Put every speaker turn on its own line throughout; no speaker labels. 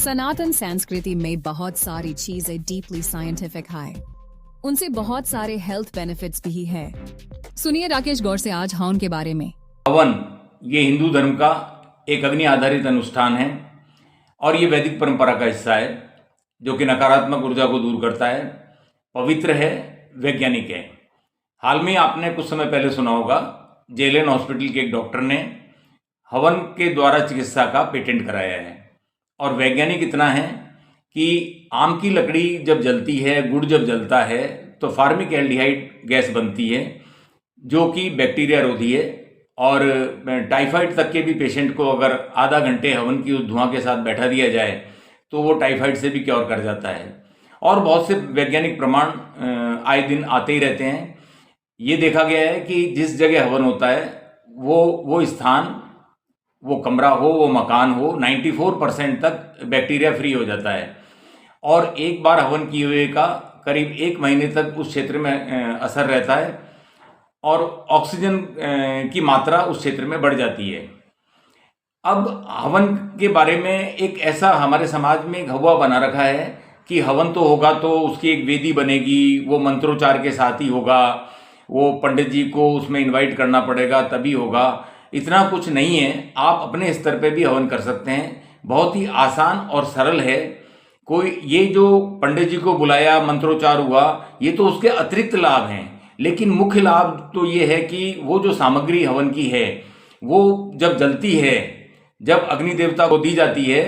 सनातन संस्कृति में बहुत सारी चीजें डीपली साइंटिफिक है। उनसे बहुत सारे हेल्थ बेनिफिट्स भी है। सुनिए राकेश गौर से आज हवन के बारे में।
हवन ये हिंदू धर्म का एक अग्नि आधारित अनुष्ठान है और ये वैदिक परंपरा का हिस्सा है जो कि नकारात्मक ऊर्जा को दूर करता है, पवित्र है, वैज्ञानिक है। हाल में आपने कुछ समय पहले सुना होगा जेएलएन हॉस्पिटल के एक डॉक्टर ने हवन के द्वारा चिकित्सा का पेटेंट कराया है। और वैज्ञानिक इतना है कि आम की लकड़ी जब जलती है, गुड़ जब जलता है तो फार्मिक एल्डिहाइड गैस बनती है जो कि बैक्टीरिया रोधी है। और टाइफाइड तक के भी पेशेंट को अगर आधा घंटे हवन की उस धुआं के साथ बैठा दिया जाए तो वो टाइफाइड से भी क्योर कर जाता है। और बहुत से वैज्ञानिक प्रमाण आए दिन आते ही रहते हैं। ये देखा गया है कि जिस जगह हवन होता है वो स्थान, वो कमरा हो, वो मकान हो, 94% तक बैक्टीरिया फ्री हो जाता है। और एक बार हवन किए हुए का करीब 1 महीने तक उस क्षेत्र में असर रहता है और ऑक्सीजन की मात्रा उस क्षेत्र में बढ़ जाती है। अब हवन के बारे में एक ऐसा हमारे समाज में एक हवा बना रखा है कि हवन तो होगा तो उसकी एक वेदी बनेगी, वो मंत्रोच्चार के साथ ही होगा, वो पंडित जी को उसमें इनवाइट करना पड़ेगा तभी होगा। इतना कुछ नहीं है, आप अपने स्तर पे भी हवन कर सकते हैं। बहुत ही आसान और सरल है। कोई ये जो पंडित जी को बुलाया, मंत्रोच्चार हुआ, ये तो उसके अतिरिक्त लाभ हैं, लेकिन मुख्य लाभ तो ये है कि वो जो सामग्री हवन की है वो जब जलती है, जब अग्नि देवता को दी जाती है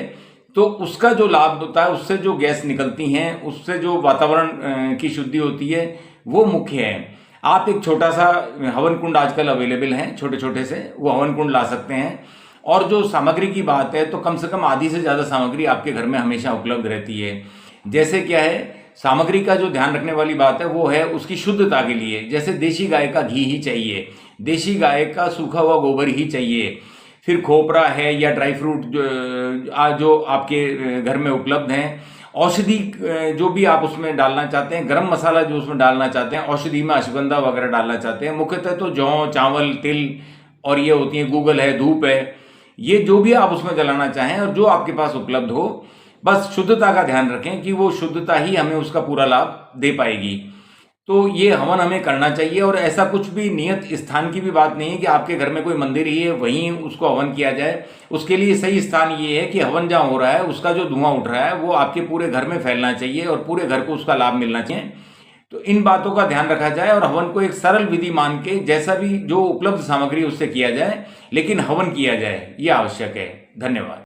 तो उसका जो लाभ होता है, उससे जो गैस निकलती हैं, उससे जो वातावरण की शुद्धि होती है, वो मुख्य है। आप एक छोटा सा हवन कुंड आजकल अवेलेबल हैं, छोटे छोटे से, वो हवन कुंड ला सकते हैं। और जो सामग्री की बात है तो कम से कम आधी से ज़्यादा सामग्री आपके घर में हमेशा उपलब्ध रहती है। जैसे क्या है, सामग्री का जो ध्यान रखने वाली बात है वो है उसकी शुद्धता के लिए। जैसे देशी गाय का घी ही चाहिए, देशी गाय का सूखा हुआ गोबर ही चाहिए, फिर खोपरा है या ड्राई फ्रूट जो आपके घर में उपलब्ध हैं, औषधि जो भी आप उसमें डालना चाहते हैं, गरम मसाला जो उसमें डालना चाहते हैं, औषधि में अश्वगंधा वगैरह डालना चाहते हैं, मुख्यतः तो जौ, चावल, तिल और ये होती है, गूगल है, धूप है, ये जो भी आप उसमें जलाना चाहें और जो आपके पास उपलब्ध हो, बस शुद्धता का ध्यान रखें कि वो शुद्धता ही हमें उसका पूरा लाभ दे पाएगी। तो ये हवन हमें करना चाहिए। और ऐसा कुछ भी नियत स्थान की भी बात नहीं है कि आपके घर में कोई मंदिर ही है वहीं उसको हवन किया जाए। उसके लिए सही स्थान ये है कि हवन जहाँ हो रहा है उसका जो धुआं उठ रहा है वो आपके पूरे घर में फैलना चाहिए और पूरे घर को उसका लाभ मिलना चाहिए। तो इन बातों का ध्यान रखा जाए और हवन को एक सरल विधि मान के जैसा भी जो उपलब्ध सामग्री उससे किया जाए, लेकिन हवन किया जाए, ये आवश्यक है। धन्यवाद।